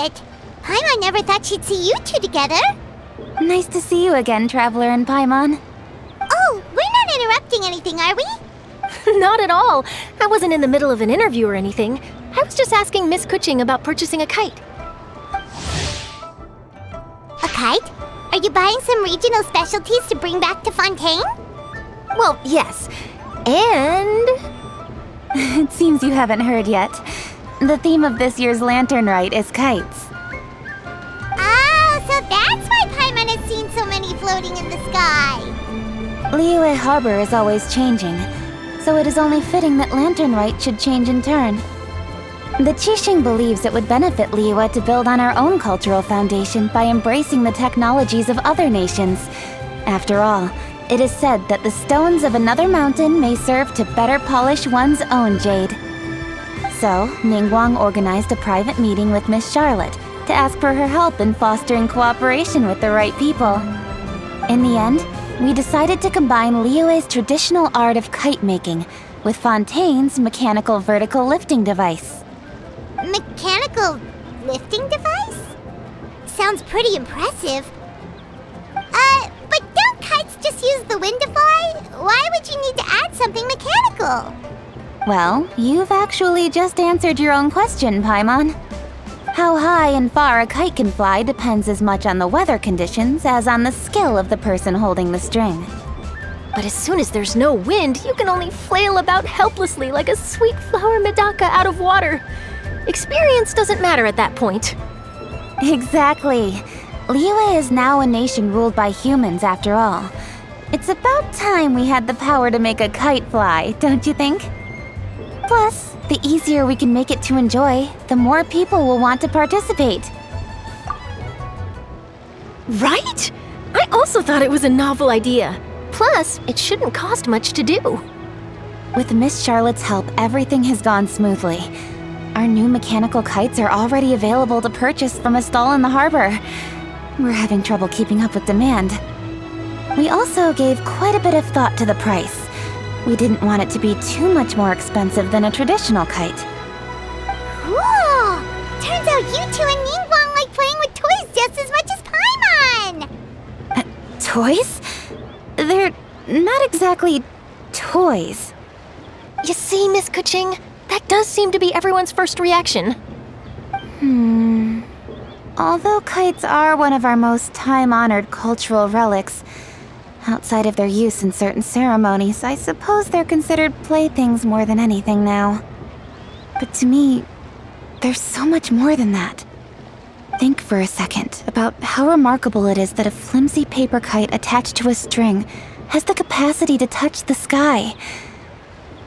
it. Paimon never thought she'd see you two together. Nice to see you again, Traveler and Paimon. Oh, we're not interrupting anything, are we? Not at all. I wasn't in the middle of an interview or anything. I was just asking Miss Kuching about purchasing a kite. A kite? Are you buying some regional specialties to bring back to Fontaine? Well, yes. And... It seems you haven't heard yet. The theme of this year's Lantern Rite is kites. Ah, so that's why Paimon has seen so many floating in the sky. Liyue Harbor is always changing, so it is only fitting that Lantern Rite should change in turn. The Qixing believes it would benefit Liyue to build on our own cultural foundation by embracing the technologies of other nations. After all, it is said that the stones of another mountain may serve to better polish one's own jade. So, Ningguang organized a private meeting with Miss Charlotte to ask for her help in fostering cooperation with the right people. In the end, we decided to combine Liyue's traditional art of kite making with Fontaine's mechanical vertical lifting device. Mechanical lifting device? Sounds pretty impressive. But don't kites just use the wind to fly? Why would you need to add something mechanical? Well, you've actually just answered your own question, Paimon. How high and far a kite can fly depends as much on the weather conditions as on the skill of the person holding the string. But as soon as there's no wind, you can only flail about helplessly like a sweet flower medaka out of water. Experience doesn't matter at that point. Exactly. Liyue is now a nation ruled by humans after all. It's about time we had the power to make a kite fly, don't you think? Plus, the easier we can make it to enjoy, the more people will want to participate. Right? I also thought it was a novel idea. Plus, it shouldn't cost much to do. With Miss Charlotte's help, everything has gone smoothly. Our new mechanical kites are already available to purchase from a stall in the harbor. We're having trouble keeping up with demand. We also gave quite a bit of thought to the price. We didn't want it to be too much more expensive than a traditional kite. Cool! Turns out you two and Ningguang like playing with toys just as much as Paimon! Toys? They're not exactly toys. You see, Miss Kuching? That does seem to be everyone's first reaction. Although kites are one of our most time-honored cultural relics, outside of their use in certain ceremonies, I suppose they're considered playthings more than anything now. But to me, there's so much more than that. Think for a second about how remarkable it is that a flimsy paper kite attached to a string has the capacity to touch the sky.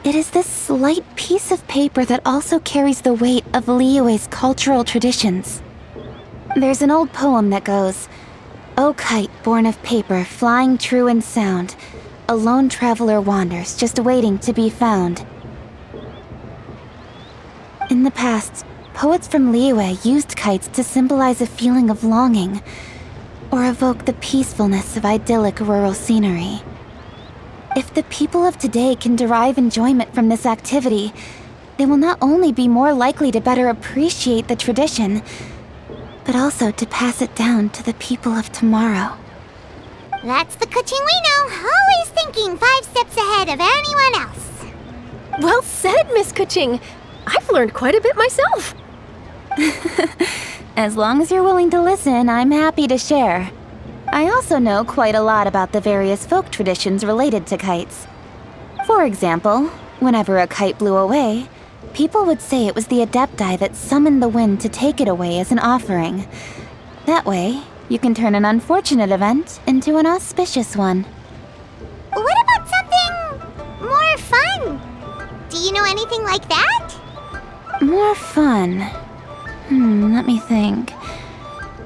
It is this slight piece of paper that also carries the weight of Liyue's cultural traditions. There's an old poem that goes, "O kite born of paper, flying true and sound, a lone traveler wanders, just waiting to be found." In the past, poets from Liyue used kites to symbolize a feeling of longing, or evoke the peacefulness of idyllic rural scenery. If the people of today can derive enjoyment from this activity, they will not only be more likely to better appreciate the tradition, but also to pass it down to the people of tomorrow. That's the Kuching we know, always thinking 5 steps ahead of anyone else. Well said, Miss Kuching. I've learned quite a bit myself. As long as you're willing to listen, I'm happy to share. I also know quite a lot about the various folk traditions related to kites. For example, whenever a kite blew away, people would say it was the Adepti that summoned the wind to take it away as an offering. That way, you can turn an unfortunate event into an auspicious one. What about something more fun? Do you know anything like that? More fun? Let me think.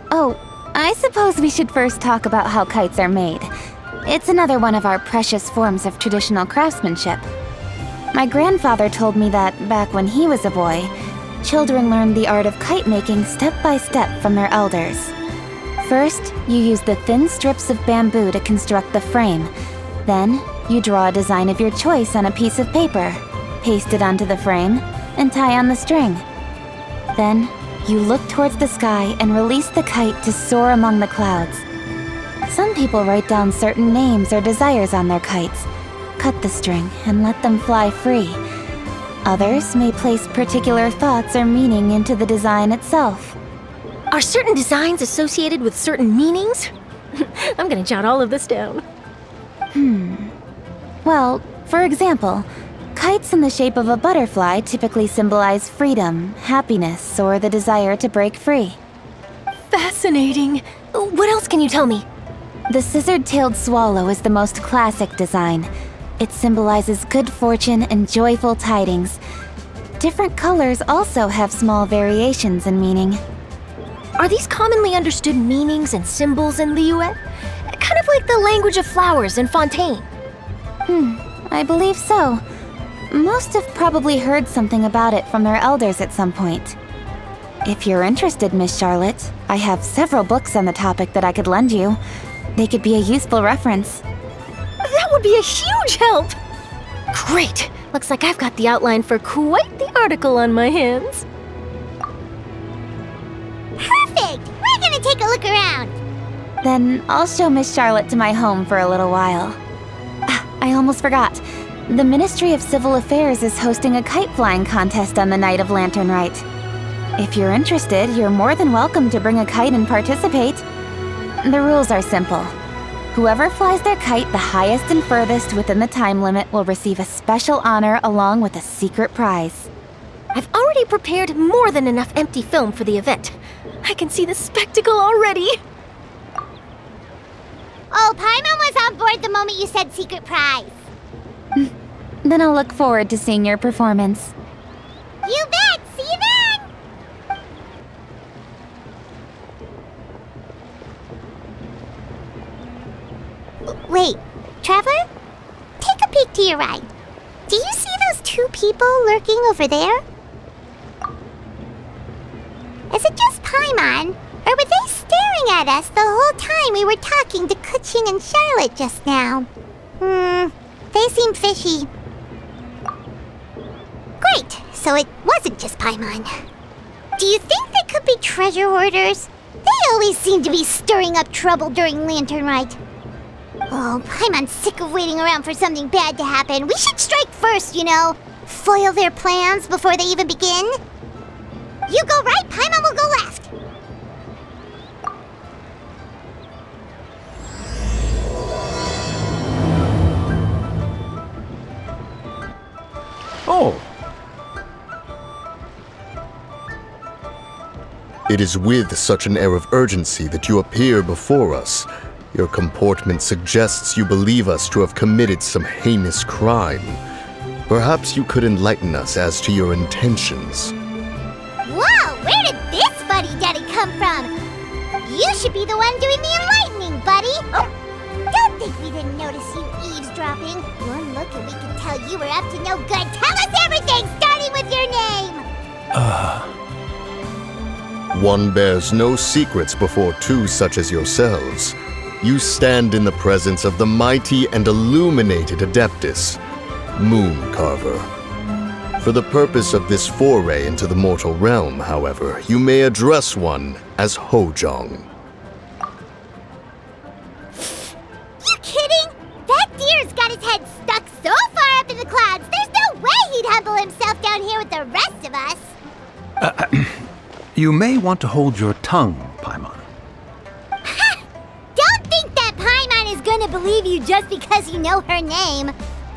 Oh, I suppose we should first talk about how kites are made. It's another one of our precious forms of traditional craftsmanship. My grandfather told me that, back when he was a boy, children learned the art of kite making step by step from their elders. First, you use the thin strips of bamboo to construct the frame. Then, you draw a design of your choice on a piece of paper, paste it onto the frame, and tie on the string. Then, You look towards the sky and release the kite to soar among the clouds. Some people write down certain names or desires on their kites, cut the string, and let them fly free. Others may place particular thoughts or meaning into the design itself. Are certain designs associated with certain meanings? I'm gonna jot all of this down. Well, for example, kites in the shape of a butterfly typically symbolize freedom, happiness, or the desire to break free. Fascinating. What else can you tell me? The scissored-tailed swallow is the most classic design. It symbolizes good fortune and joyful tidings. Different colors also have small variations in meaning. Are these commonly understood meanings and symbols in Liyue? Kind of like the language of flowers in Fontaine. I believe so. Most have probably heard something about it from their elders at some point. If you're interested, Miss Charlotte, I have several books on the topic that I could lend you. They could be a useful reference. That would be a huge help! Great! Looks like I've got the outline for quite the article on my hands. Perfect! We're gonna take a look around. Then I'll show Miss Charlotte to my home for a little while. I almost forgot. The Ministry of Civil Affairs is hosting a kite flying contest on the night of Lantern Rite. If you're interested, you're more than welcome to bring a kite and participate. The rules are simple. Whoever flies their kite the highest and furthest within the time limit will receive a special honor along with a secret prize. I've already prepared more than enough empty film for the event. I can see the spectacle already. Oh, Paimon was on board the moment you said secret prize. Then I'll look forward to seeing your performance. You bet! See you then! Wait, Traveler? Take a peek to your right. Do you see those two people lurking over there? Is it just Paimon? Or were they staring at us the whole time we were talking to Kuching and Charlotte just now? They seem fishy. Great, so it wasn't just Paimon. Do you think they could be treasure hoarders? They always seem to be stirring up trouble during Lantern Rite. Oh, Paimon's sick of waiting around for something bad to happen. We should strike first, you know. Foil their plans before they even begin. You go right, Paimon will go left. Oh. It is with such an air of urgency that you appear before us. Your comportment suggests you believe us to have committed some heinous crime. Perhaps you could enlighten us as to your intentions. Whoa, where did this fuddy-duddy come from? You should be the one doing the enlightening, buddy. Don't think we didn't notice you eavesdropping. One look and we can tell you were up to no good. Tell us everything, starting with your name. One bears no secrets before two such as yourselves. You stand in the presence of the mighty and illuminated Adeptus, Mooncarver. For the purpose of this foray into the mortal realm, however, you may address one as Hojong. You kidding? That deer's got his head stuck so far up in the clouds, there's no way he'd humble himself down here with the rest of us. You may want to hold your tongue, Paimon. Don't think that Paimon is gonna believe you just because you know her name.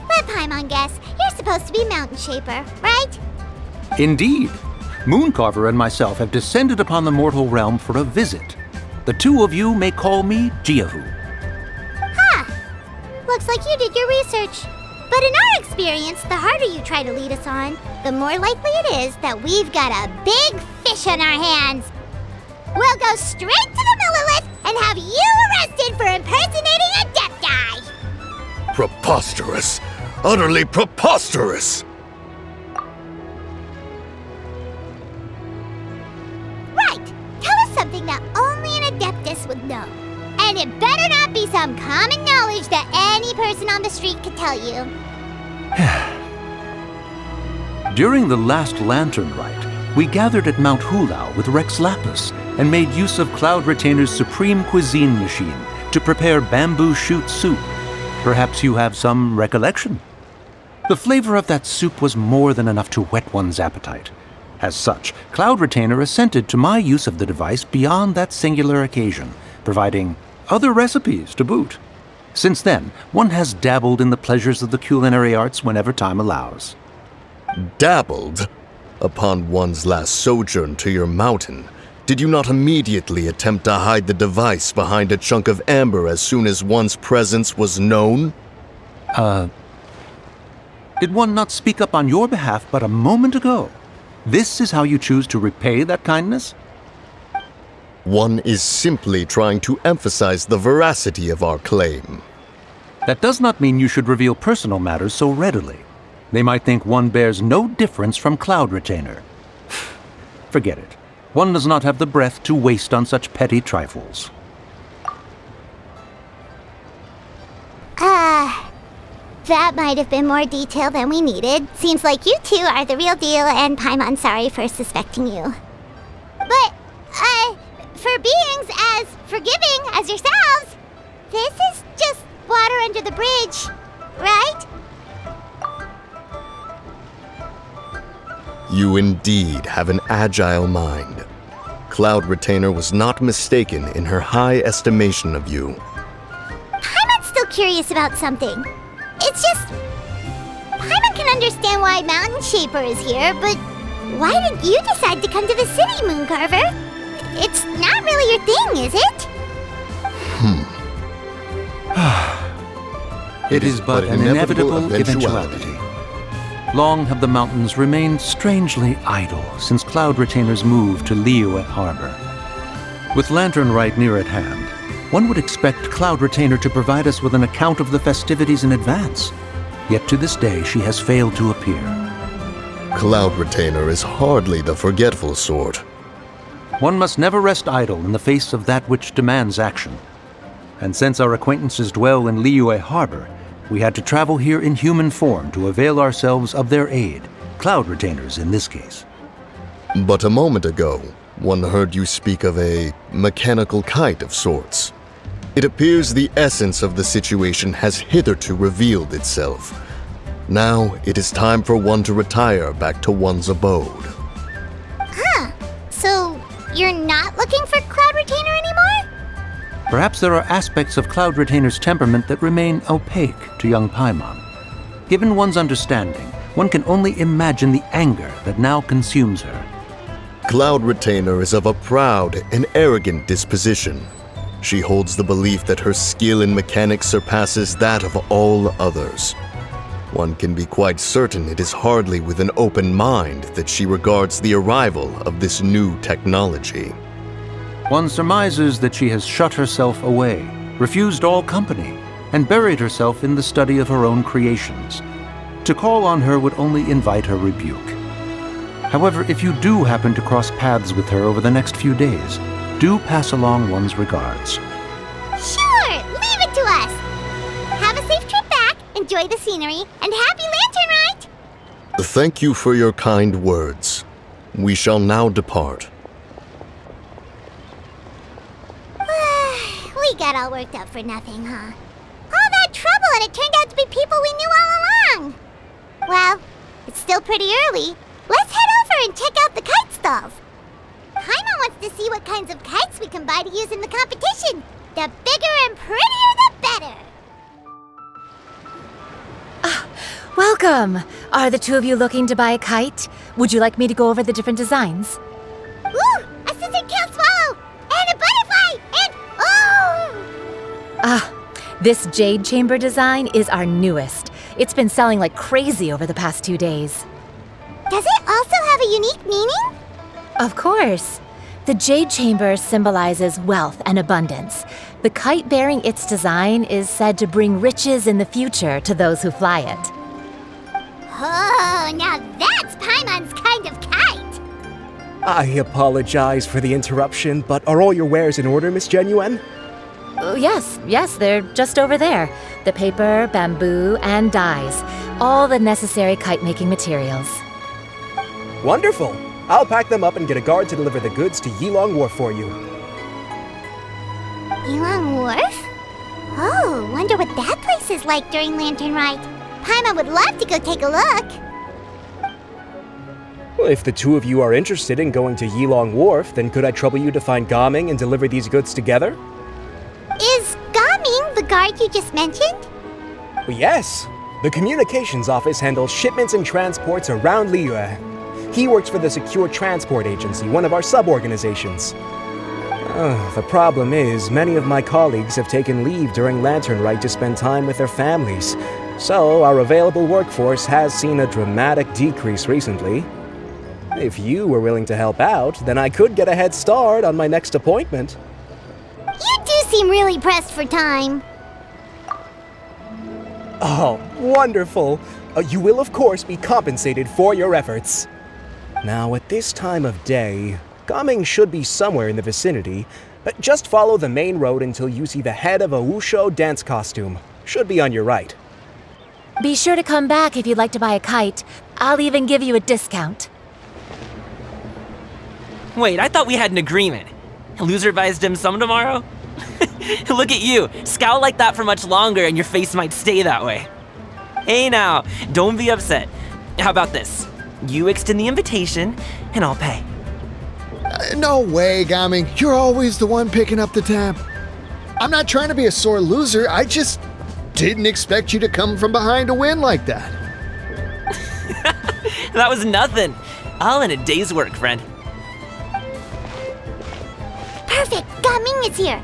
Let Paimon guess. You're supposed to be Mountain Shaper, right? Indeed. Mooncarver and myself have descended upon the mortal realm for a visit. The two of you may call me Jiahu. Looks like you did your research. But in our experience, the harder you try to lead us on, the more likely it is that we've got a big fish on our hands. We'll go straight to the Millilith and have you arrested for impersonating a Adepti. Preposterous! Utterly preposterous! Right. Tell us something that only an Adeptus would know. And it better not be some common knowledge that any person on the street could tell you. During the last Lantern Rite, we gathered at Mount Hulao with Rex Lapis and made use of Cloud Retainer's supreme cuisine machine to prepare bamboo shoot soup. Perhaps you have some recollection? The flavor of that soup was more than enough to whet one's appetite. As such, Cloud Retainer assented to my use of the device beyond that singular occasion, providing other recipes to boot. Since then, one has dabbled in the pleasures of the culinary arts whenever time allows. Dabbled? Upon one's last sojourn to your mountain, did you not immediately attempt to hide the device behind a chunk of amber as soon as one's presence was known? Did one not speak up on your behalf but a moment ago? This is how you choose to repay that kindness? One is simply trying to emphasize the veracity of our claim. That does not mean you should reveal personal matters so readily. They might think one bears no difference from Cloud Retainer. Forget it. One does not have the breath to waste on such petty trifles. That might have been more detail than we needed. Seems like you two are the real deal, and Paimon's sorry for suspecting you. But, for beings as forgiving as yourselves, this is just water under the bridge, right? You indeed have an agile mind. Cloud Retainer was not mistaken in her high estimation of you. Paimon's still curious about something. It's just... Paimon can understand why Mountain Shaper is here, but why did you decide to come to the city, Mooncarver? It's not really your thing, is it? It is but an inevitable eventuality. Long have the mountains remained strangely idle since Cloud Retainer's move to Liyue Harbor. With Lantern Rite near at hand, one would expect Cloud Retainer to provide us with an account of the festivities in advance. Yet to this day, she has failed to appear. Cloud Retainer is hardly the forgetful sort. One must never rest idle in the face of that which demands action. And since our acquaintances dwell in Liyue Harbor, we had to travel here in human form to avail ourselves of their aid, Cloud Retainers in this case. But a moment ago, one heard you speak of a mechanical kite of sorts. It appears the essence of the situation has hitherto revealed itself. Now it is time for one to retire back to one's abode. So, you're not looking for Cloud Retainer anymore? Perhaps there are aspects of Cloud Retainer's temperament that remain opaque to young Paimon. Given one's understanding, one can only imagine the anger that now consumes her. Cloud Retainer is of a proud and arrogant disposition. She holds the belief that her skill in mechanics surpasses that of all others. One can be quite certain it is hardly with an open mind that she regards the arrival of this new technology. One surmises that she has shut herself away, refused all company, and buried herself in the study of her own creations. To call on her would only invite her rebuke. However, if you do happen to cross paths with her over the next few days, do pass along one's regards. Sure, leave it to us. Have a safe trip back, enjoy the scenery, and happy Lantern Rite! Thank you for your kind words. We shall now depart. We got all worked up for nothing, huh? All that trouble and it turned out to be people we knew all along. Well, it's still pretty early. Let's head over and check out the kite stalls. Paimon wants to see what kinds of kites we can buy to use in the competition. The bigger and prettier, the better. Welcome! Are the two of you looking to buy a kite? Would you like me to go over the different designs? Ooh, a scissor kill swallow! And a butterfly! And oh! This jade chamber design is our newest. It's been selling like crazy over the past 2 days. Does it also have a unique meaning? Of course. The jade chamber symbolizes wealth and abundance. The kite bearing its design is said to bring riches in the future to those who fly it. Oh, now that's Paimon's kind of kite! I apologize for the interruption, but are all your wares in order, Miss Genuine? Yes, they're just over there. The paper, bamboo, and dyes. All the necessary kite-making materials. Wonderful. I'll pack them up and get a guard to deliver the goods to Yilong Wharf for you. Yilong Wharf? Oh, wonder what that place is like during Lantern Rite. Paimon would love to go take a look. Well, if the two of you are interested in going to Yilong Wharf, then could I trouble you to find Gaming and deliver these goods together? Is Gaming the guard you just mentioned? Well, yes. The communications office handles shipments and transports around Liyue. He works for the Secure Transport Agency, one of our sub-organizations. The problem is, many of my colleagues have taken leave during Lantern Rite to spend time with their families, so our available workforce has seen a dramatic decrease recently. If you were willing to help out, then I could get a head start on my next appointment. You do seem really pressed for time. Oh, wonderful! You will, of course, be compensated for your efforts. Now, at this time of day, Gaming should be somewhere in the vicinity. Just follow the main road until you see the head of a Wushu dance costume. Should be on your right. Be sure to come back if you'd like to buy a kite. I'll even give you a discount. Wait, I thought we had an agreement. Loser buys dim sum tomorrow? Look at you, scowl like that for much longer and your face might stay that way. Hey now, don't be upset. How about this? You extend the invitation, and I'll pay. No way, Gaming. You're always the one picking up the tab. I'm not trying to be a sore loser. I just didn't expect you to come from behind to win like that. That was nothing. All in a day's work, friend. Perfect, Gaming is here.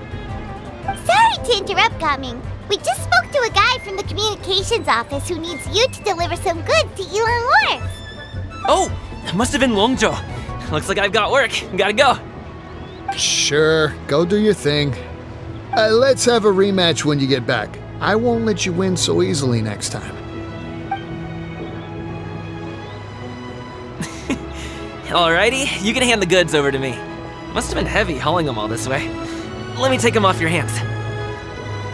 Sorry to interrupt, Gaming. We just spoke to a guy from the communications office who needs you to deliver some goods to Yilong Wharf. Oh, it must have been Longzhou. Looks like I've got work. Gotta go. Sure, go do your thing. Let's have a rematch when you get back. I won't let you win so easily next time. Alrighty, you can hand the goods over to me. Must have been heavy hauling them all this way. Let me take them off your hands.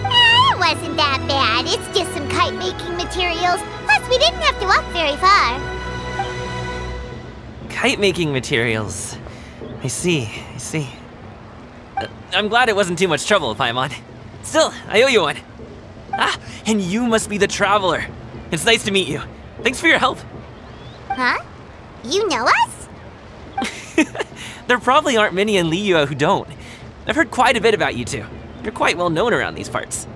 It wasn't that bad. It's just some kite-making materials. Plus, we didn't have to walk very far. Kite-making materials. I see. I'm glad it wasn't too much trouble, Paimon. Still, I owe you one. Ah, and you must be the traveler. It's nice to meet you. Thanks for your help. Huh? You know us? There probably aren't many in Liyue who don't. I've heard quite a bit about you two. You're quite well known around these parts.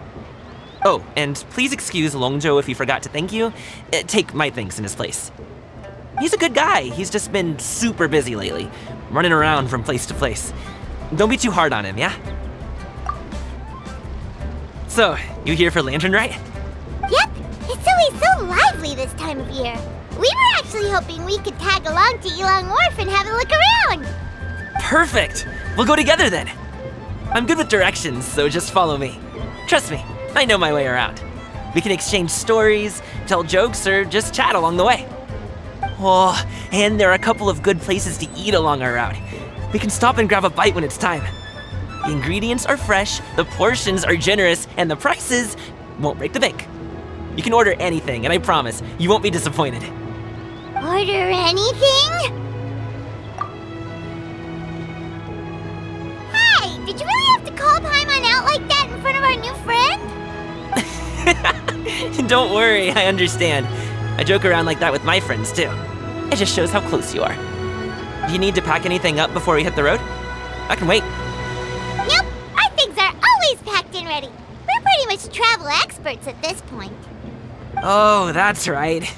Oh, and please excuse Longzhou if he forgot to thank you. Take my thanks in his place. He's a good guy. He's just been super busy lately, running around from place to place. Don't be too hard on him, yeah? So, you here for Lantern Rite? Yep. It's always so lively this time of year. We were actually hoping we could tag along to Yilong Wharf and have a look around. Perfect! We'll go together then. I'm good with directions, so just follow me. Trust me, I know my way around. We can exchange stories, tell jokes, or just chat along the way. Oh, and there are a couple of good places to eat along our route. We can stop and grab a bite when it's time. The ingredients are fresh, the portions are generous, and the prices won't break the bank. You can order anything, and I promise, you won't be disappointed. Order anything? Hey, did you really have to call Paimon out like that in front of our new friend? Don't worry, I understand. I joke around like that with my friends too. It just shows how close you are. Do you need to pack anything up before we hit the road? I can wait. Nope, our things are always packed and ready. We're pretty much travel experts at this point. Oh, that's right.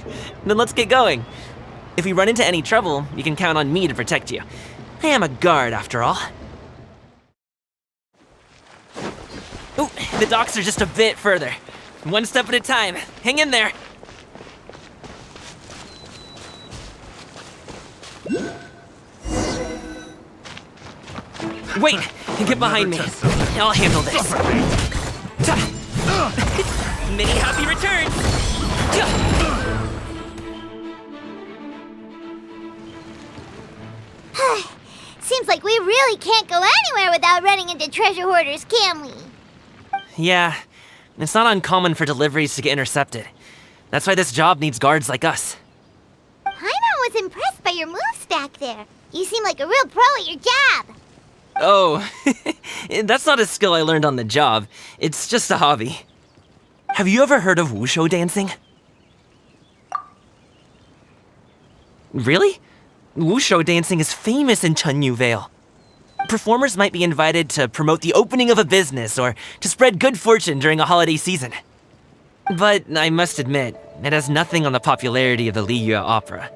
Then let's get going. If we run into any trouble, you can count on me to protect you. I am a guard, after all. Ooh, the docks are just a bit further. One step at a time. Hang in there. Wait, get behind me. I'll handle this. Many happy returns. Seems like we really can't go anywhere without running into treasure hoarders, can we? Yeah, it's not uncommon for deliveries to get intercepted. That's why this job needs guards like us. Paimon was impressed by your moves back there. You seem like a real pro at your job. Oh, that's not a skill I learned on the job. It's just a hobby. Have you ever heard of wushu dancing? Really? Wushu dancing is famous in Chunyu Vale. Performers might be invited to promote the opening of a business or to spread good fortune during a holiday season. But I must admit, it has nothing on the popularity of the Liyue Opera.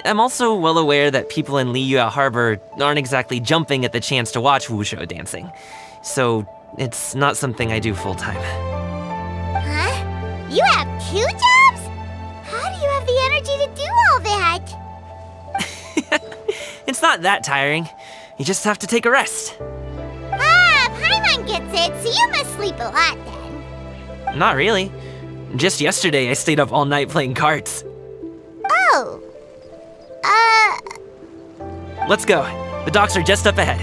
I'm also well aware that people in Liyue Harbor aren't exactly jumping at the chance to watch wushu dancing, so it's not something I do full-time. Huh? You have 2 jobs? How do you have the energy to do all that? It's not that tiring. You just have to take a rest. Paimon gets it, so you must sleep a lot then. Not really. Just yesterday, I stayed up all night playing cards. Oh. Let's go. The docks are just up ahead.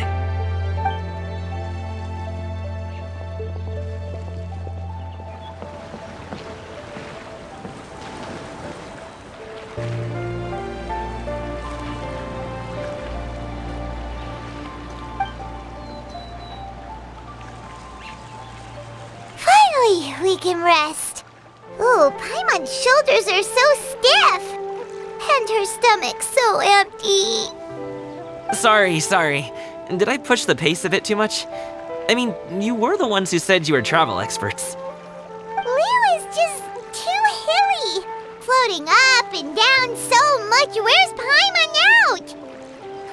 Finally, we can rest. Ooh, Paimon's shoulders are so stiff. And her stomach's so empty. Sorry. Did I push the pace a bit too much? I mean, you were the ones who said you were travel experts. Liu is just too hilly. Floating up and down so much. Where's Paimon out?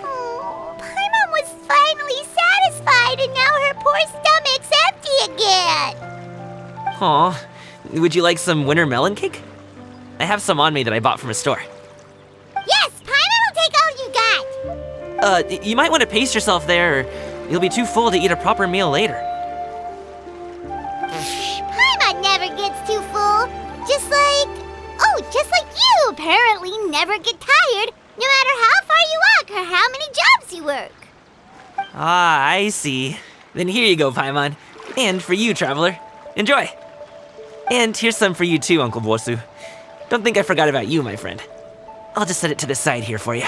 Oh, Paimon was finally satisfied and now her poor stomach's empty again. Aw, would you like some winter melon cake? I have some on me that I bought from a store. Yes, Paimon will take all you got. You might want to pace yourself there, or you'll be too full to eat a proper meal later. Paimon never gets too full. Just like you apparently never get tired, no matter how far you walk or how many jobs you work. Ah, I see. Then here you go, Paimon. And for you, traveler. Enjoy. And here's some for you too, Uncle Bosu. Don't think I forgot about you, my friend. I'll just set it to the side here for you.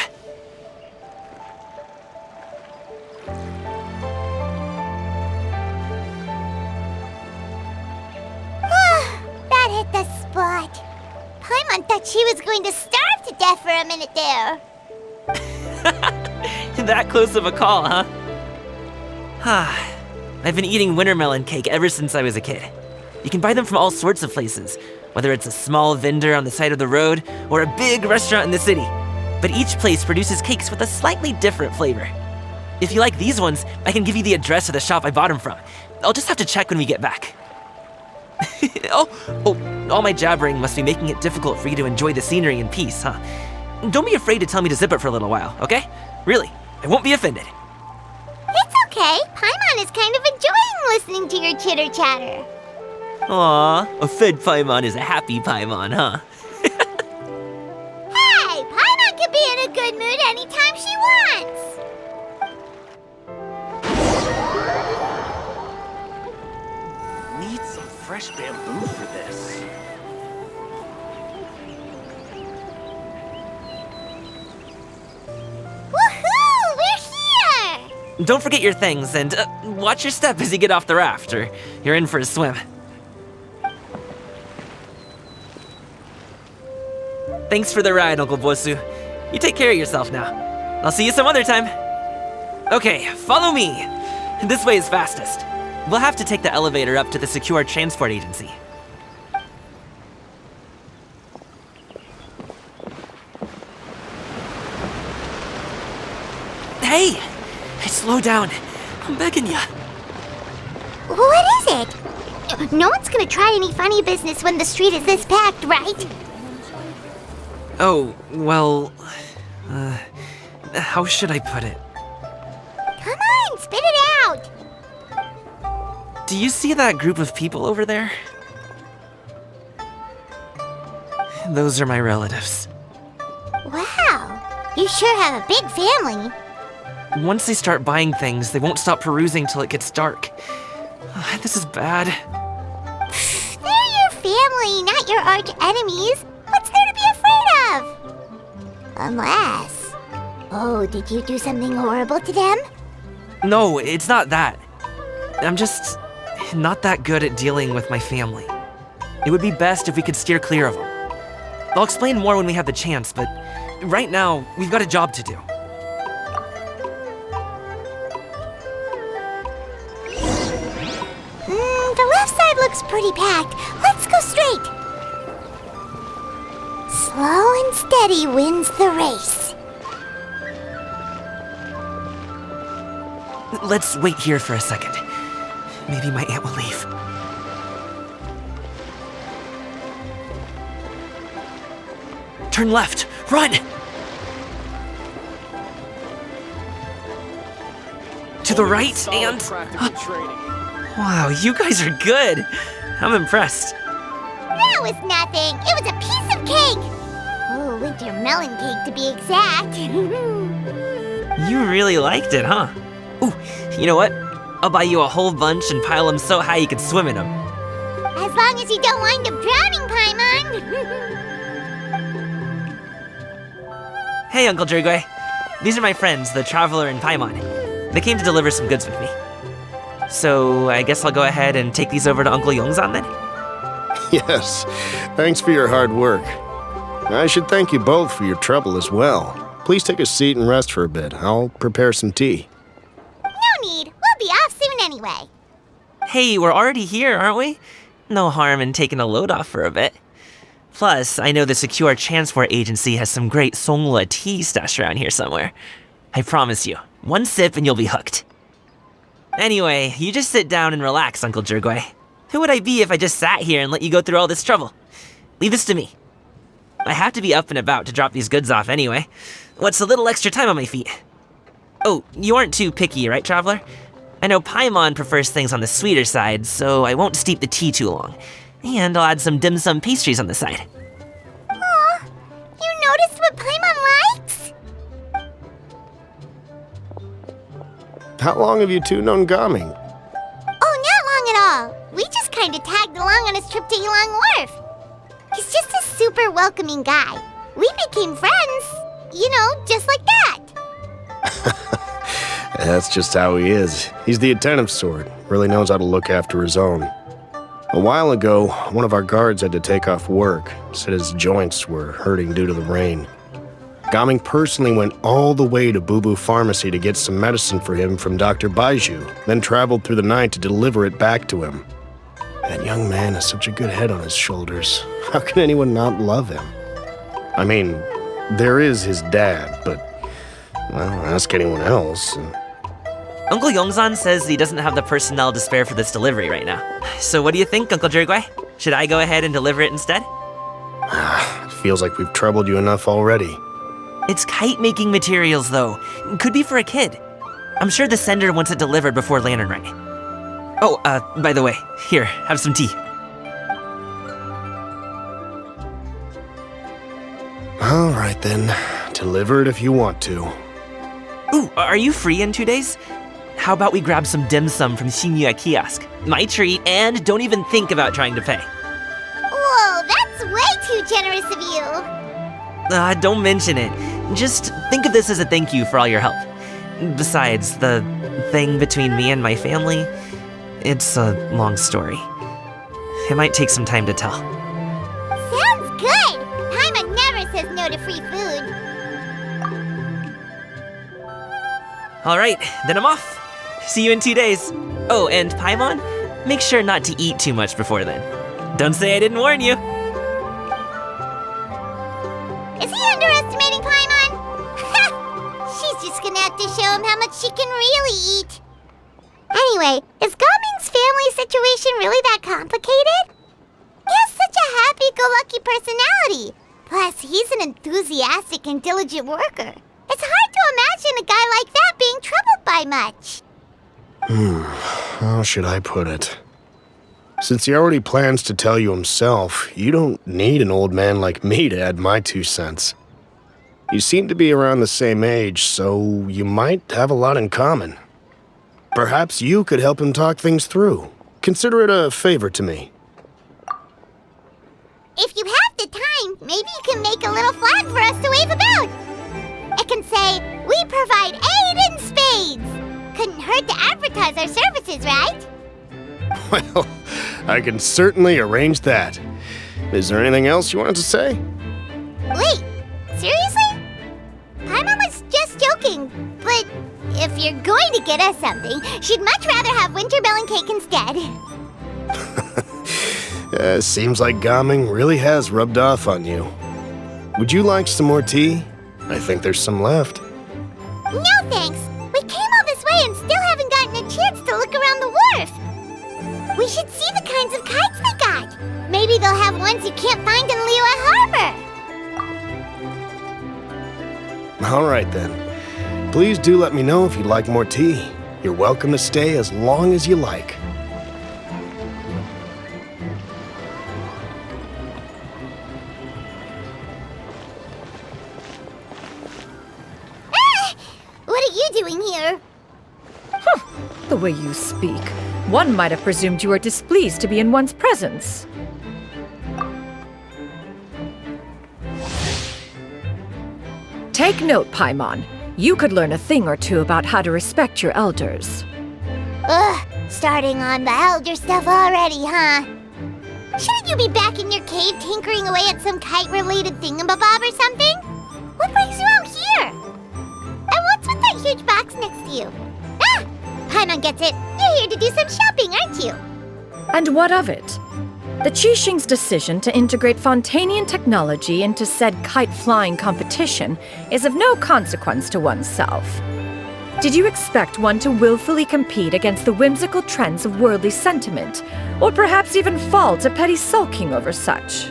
That hit the spot. Paimon thought she was going to starve to death for a minute there. That close of a call, huh? I've been eating winter melon cake ever since I was a kid. You can buy them from all sorts of places, whether it's a small vendor on the side of the road or a big restaurant in the city. But each place produces cakes with a slightly different flavor. If you like these ones, I can give you the address of the shop I bought them from. I'll just have to check when we get back. All my jabbering must be making it difficult for you to enjoy the scenery in peace, huh? Don't be afraid to tell me to zip it for a little while, okay? Really, I won't be offended. It's okay. Paimon is kind of enjoying listening to your chitter-chatter. Aw, a fed Paimon is a happy Paimon, huh? Hey, Paimon can be in a good mood anytime she wants. Need some fresh bamboo for this. Woohoo! We're here! Don't forget your things, and watch your step as you get off the raft, or you're in for a swim. Thanks for the ride, Uncle Bosu. You take care of yourself now. I'll see you some other time. Okay, follow me. This way is fastest. We'll have to take the elevator up to the secure transport agency. Hey! Slow down. I'm begging ya. What is it? No one's gonna try any funny business when the street is this packed, right? Oh, well... how should I put it? Come on, spit it out! Do you see that group of people over there? Those are my relatives. Wow, you sure have a big family. Once they start buying things, they won't stop perusing till it gets dark. This is bad. They're your family, not your arch enemies. What's there to be afraid of? Unless... Oh, did you do something horrible to them? No, it's not that. I'm just not that good at dealing with my family. It would be best if we could steer clear of them. I'll explain more when we have the chance, but right now, we've got a job to do. The left side looks pretty packed. Let's go straight. Slow and steady wins the race. Let's wait here for a second. Maybe my aunt will leave. Turn left! Run! To the right and... Wow, you guys are good! I'm impressed. That was nothing. It was a piece of cake. Oh, winter melon cake to be exact. You really liked it, huh? Ooh, you know what? I'll buy you a whole bunch and pile them so high you can swim in them. As long as you don't wind up drowning, Paimon. Hey, Uncle Drugway. These are my friends, the Traveler and Paimon. They came to deliver some goods with me. So, I guess I'll go ahead and take these over to Uncle Yongzan then? Yes, thanks for your hard work. I should thank you both for your trouble as well. Please take a seat and rest for a bit. I'll prepare some tea. No need. We'll be off soon anyway. Hey, we're already here, aren't we? No harm in taking a load off for a bit. Plus, I know the Secure Transport Agency has some great Songhua tea stashed around here somewhere. I promise you, one sip and you'll be hooked. Anyway, you just sit down and relax, Uncle Jergway. Who would I be if I just sat here and let you go through all this trouble? Leave this to me. I have to be up and about to drop these goods off anyway. What's a little extra time on my feet? Oh, you aren't too picky, right, Traveler? I know Paimon prefers things on the sweeter side, so I won't steep the tea too long. And I'll add some dim sum pastries on the side. Aw, you noticed what Paimon likes? How long have you two known Gaming? Oh, not long at all. We just kind of tagged along on his trip to Ylang Wharf. He's just a super welcoming guy. We became friends, you know, just like that. That's just how he is. He's the attentive sort, really knows how to look after his own. A while ago, one of our guards had to take off work, said his joints were hurting due to the rain. Gaming personally went all the way to Boo Boo Pharmacy to get some medicine for him from Dr. Baiju, then traveled through the night to deliver it back to him. That young man has such a good head on his shoulders. How can anyone not love him? I mean, there is his dad, but, well, ask anyone else. Uncle Yongzan says he doesn't have the personnel to spare for this delivery right now. So what do you think, Uncle Jergway? Should I go ahead and deliver it instead? It feels like we've troubled you enough already. It's kite-making materials, though. Could be for a kid. I'm sure the sender wants it delivered before Lantern Rite. Oh, by the way, here, have some tea. All right then, deliver it if you want to. Ooh, are you free in 2 days? How about we grab some dim sum from Shinya Kiosk? My treat, and don't even think about trying to pay. Whoa, that's way too generous of you. Don't mention it. Just think of this as a thank you for all your help. Besides, the thing between me and my family, it's a long story. It might take some time to tell. Sounds good. Paimon never says no to free food. All right, then I'm off. See you in 2 days. Oh, and Paimon, make sure not to eat too much before then. Don't say I didn't warn you. Is he underestimating Paimon? She's just gonna have to show him how much she can really eat. Anyway, is Gaming's family situation really that complicated? He has such a happy-go-lucky personality. Plus, he's an enthusiastic and diligent worker. It's hard to imagine a guy like that being troubled by much. How should I put it? Since he already plans to tell you himself, you don't need an old man like me to add my 2 cents. You seem to be around the same age, so you might have a lot in common. Perhaps you could help him talk things through. Consider it a favor to me. If you have the time, maybe you can make a little flag for us to wave about. It can say, Well, I can certainly arrange that. Is there anything else you wanted to say? Wait, seriously? Paimon was just joking, but if you're going to get us something, she'd much rather have winter melon cake instead. Seems like gaming really has rubbed off on you. Would you like some more tea? I think there's some left. No thanks. We came all this way and still haven't gotten a chance to look around the wharf. We should see the kinds of kites they got. Maybe they'll have ones you can't find in Liyue Harbor. All right then. Please do let me know if you'd like more tea. You're welcome to stay as long as you like. What are you doing here? The way you speak, one might have presumed you were displeased to be in one's presence. Take note, Paimon. You could learn a thing or two about how to respect your elders. Ugh, starting on the elder stuff already, huh? Shouldn't you be back in your cave tinkering away at some kite-related thingamabob or something? What brings you out here? And what's with that huge box next to you? Ah! Paimon gets it. You're here to do some shopping, aren't you? And what of it? The Qixing's decision to integrate Fontanian technology into said kite-flying competition is of no consequence to oneself. Did you expect one to willfully compete against the whimsical trends of worldly sentiment, or perhaps even fall to petty sulking over such?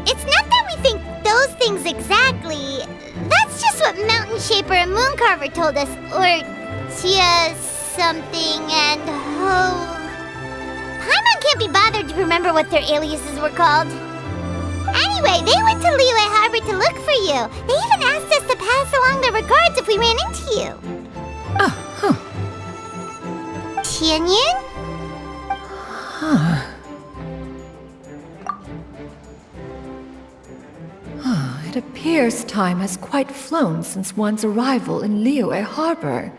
It's not that we think those things exactly. That's just what Mountain Shaper and Mooncarver told us, or Tia something and Ho. Paimon can't be bothered to remember what their aliases were called. Anyway, they went to Liyue Harbor to look for you. They even asked us to pass along their regards if we ran into you. Tianyin? It appears time has quite flown since one's arrival in Liyue Harbor.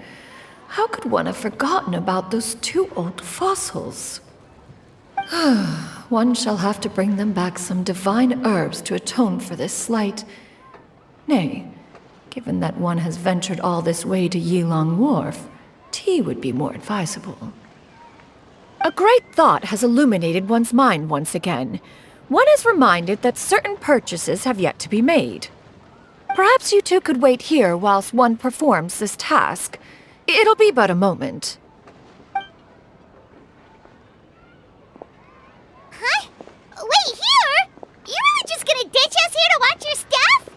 How could one have forgotten about those two old fossils? One shall have to bring them back some divine herbs to atone for this slight. Nay, given that one has ventured all this way to Yilong Wharf, tea would be more advisable. A great thought has illuminated one's mind once again. One is reminded that certain purchases have yet to be made. Perhaps you two could wait here whilst one performs this task. It'll be but a moment. Huh? Wait, here? You really just gonna ditch us here to watch your stuff?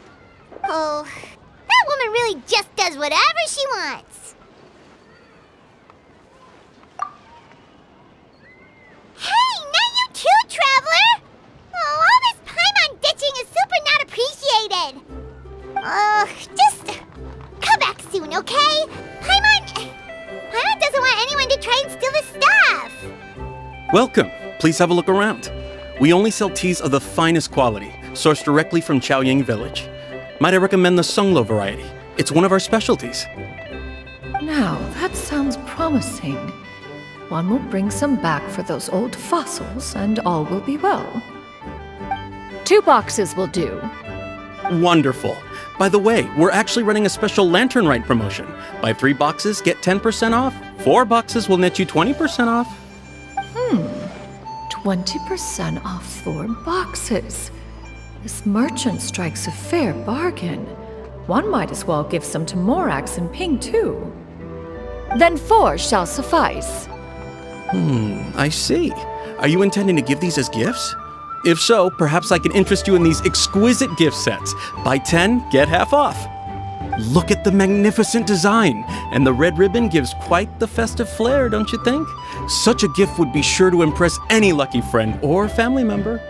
Oh, that woman really just does whatever she wants. Hey, not you too, Traveler! Oh, all this Paimon ditching is super not appreciated. Just come back soon, okay? Paimon doesn't want anyone to try and steal the stuff. Welcome. Please have a look around. We only sell teas of the finest quality, sourced directly from Chaoying Village. Might I recommend the Sunglo variety? It's one of our specialties. Now, that sounds promising. One will bring some back for those old fossils, and all will be well. 2 boxes will do. Wonderful. By the way, we're actually running a special Lantern Rite promotion. Buy 3 boxes, get 10% off. 4 boxes will net you 20% off. 20% off 4 boxes. This merchant strikes a fair bargain. One might as well give some to Morax and Ping, too. Then 4 shall suffice. I see. Are you intending to give these as gifts? If so, perhaps I can interest you in these exquisite gift sets. Buy 10, get half off. Look at the magnificent design, and the red ribbon gives quite the festive flair, don't you think? Such a gift would be sure to impress any lucky friend or family member.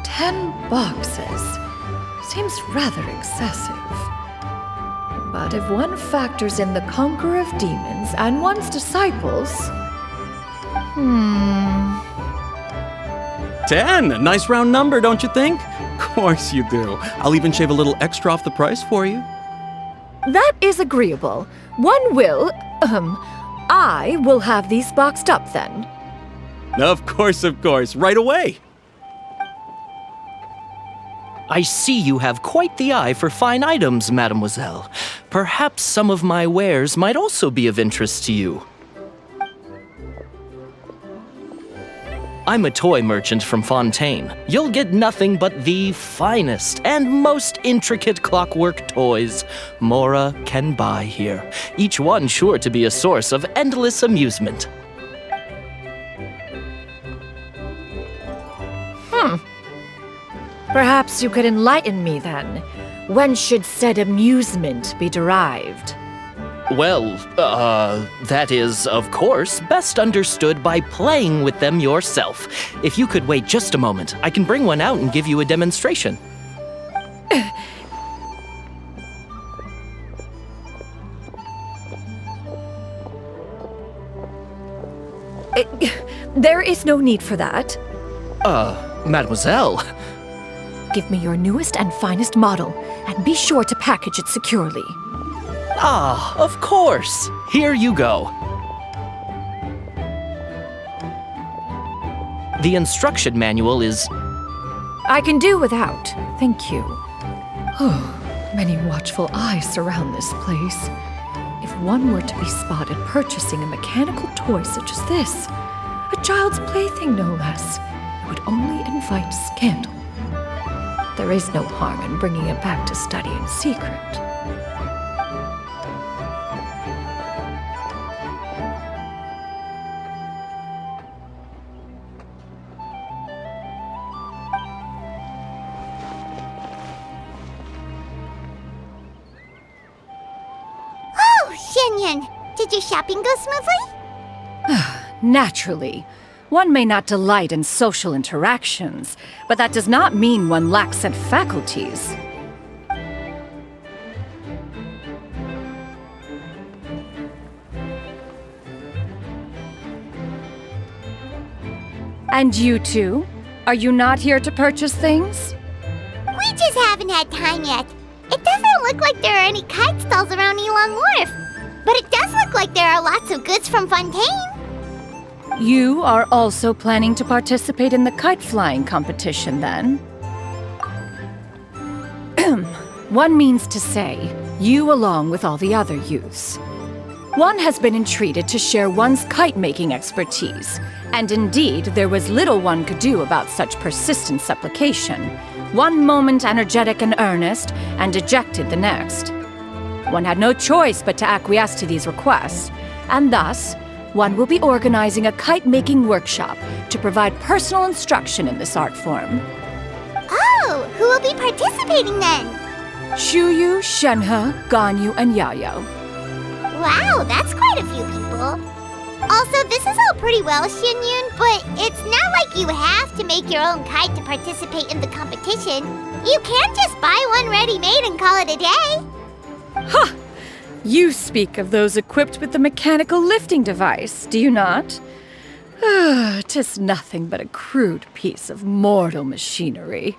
10 boxes. Seems rather excessive. But if one factors in the Conqueror of Demons and one's disciples... 10! A nice round number, don't you think? Of course you do. I'll even shave a little extra off the price for you. That is agreeable. One will, I will have these boxed up then. Of course, right away. I see you have quite the eye for fine items, mademoiselle. Perhaps some of my wares might also be of interest to you. I'm a toy merchant from Fontaine. You'll get nothing but the finest and most intricate clockwork toys Mora can buy here, each one sure to be a source of endless amusement. Perhaps you could enlighten me then. When should said amusement be derived? Well, that is, of course, best understood by playing with them yourself. If you could wait just a moment, I can bring one out and give you a demonstration. There is no need for that. Mademoiselle. Give me your newest and finest model, and be sure to package it securely. Ah, of course. Here you go. The instruction manual is... I can do without, thank you. Oh, many watchful eyes surround this place. If one were to be spotted purchasing a mechanical toy such as this, a child's plaything no less, it would only invite scandal. There is no harm in bringing it back to study in secret. Oh, Xianyun, did your shopping go smoothly? Naturally. One may not delight in social interactions, but that does not mean one lacks said faculties. And you two? Are you not here to purchase things? We just haven't had time yet. It doesn't look like there are any kite stalls around Elong Wharf, but it does look like there are lots of goods from Fontaine. You are also planning to participate in the kite flying competition, then? One means to say, you along with all the other youths. One has been entreated to share one's kite-making expertise, and indeed there was little one could do about such persistent supplication. One moment energetic and earnest, and dejected the next. One had no choice but to acquiesce to these requests, and thus, one will be organizing a kite-making workshop to provide personal instruction in this art form. Oh, who will be participating then? Shuyu, Shenhe, Ganyu, and Yayo. Wow, that's quite a few people. Also, this is all pretty well, Xianyun, but it's not like you have to make your own kite to participate in the competition. You can't just buy one ready-made and call it a day. Ha! You speak of those equipped with the mechanical lifting device, do you not? 'Tis nothing but a crude piece of mortal machinery.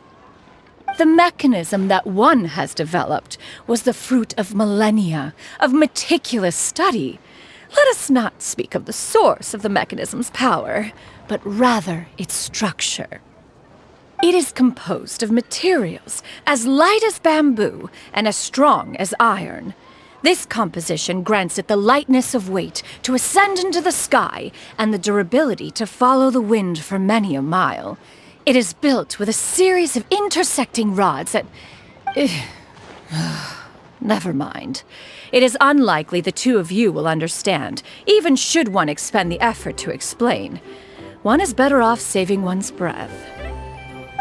The mechanism that one has developed was the fruit of millennia of meticulous study. Let us not speak of the source of the mechanism's power, but rather its structure. It is composed of materials as light as bamboo and as strong as iron. This composition grants it the lightness of weight to ascend into the sky and the durability to follow the wind for many a mile. It is built with a series of intersecting rods that... Never mind. It is unlikely the two of you will understand, even should one expend the effort to explain. One is better off saving one's breath.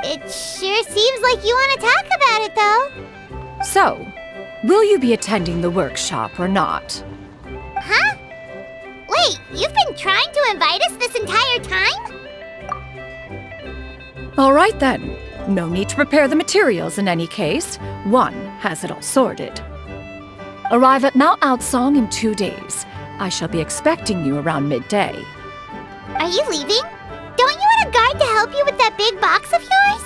It sure seems like you want to talk about it, though. So, will you be attending the workshop or not? Huh? Wait, you've been trying to invite us this entire time? All right then. No need to prepare the materials in any case. One has it all sorted. Arrive at Mount Outsong in 2 days. I shall be expecting you around midday. Are you leaving? Don't you want a guard to help you with that big box of yours?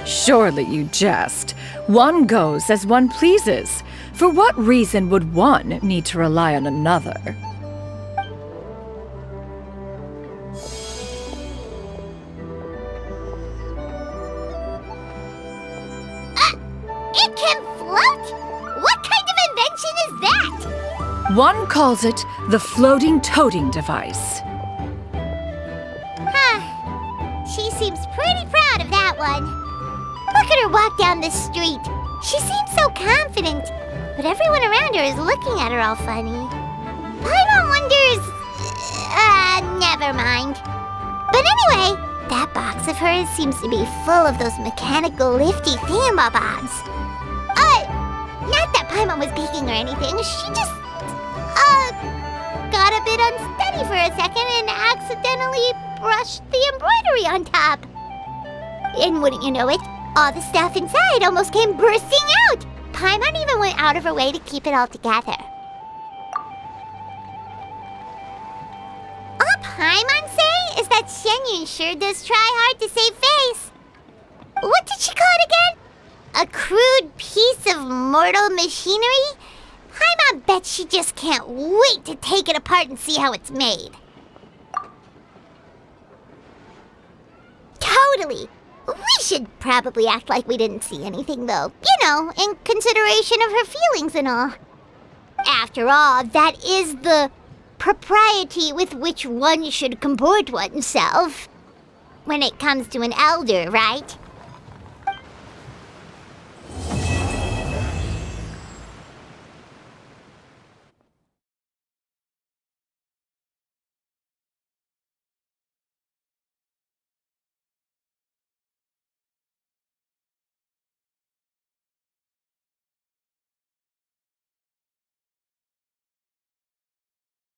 Surely you jest. One goes as one pleases. For what reason would one need to rely on another? It can float? What kind of invention is that? One calls it the floating toting device. She seems pretty proud of that one. Look at her walk down the street. She seems so confident, but everyone around her is looking at her all funny. Paimon wonders... never mind. But anyway, that box of hers seems to be full of those mechanical lifty thingamabobs. Not that Paimon was peeking or anything. She just... got a bit unsteady for a second and accidentally brushed the embroidery on top. And wouldn't you know it, all the stuff inside almost came bursting out. Paimon even went out of her way to keep it all together. All Paimon say is that Shenyun sure does try hard to save face. What did she call it again? A crude piece of mortal machinery? Paimon bet she just can't wait to take it apart and see how it's made. Totally. We should probably act like we didn't see anything, though. You know, in consideration of her feelings and all. After all, that is the propriety with which one should comport oneself. When it comes to an elder, right?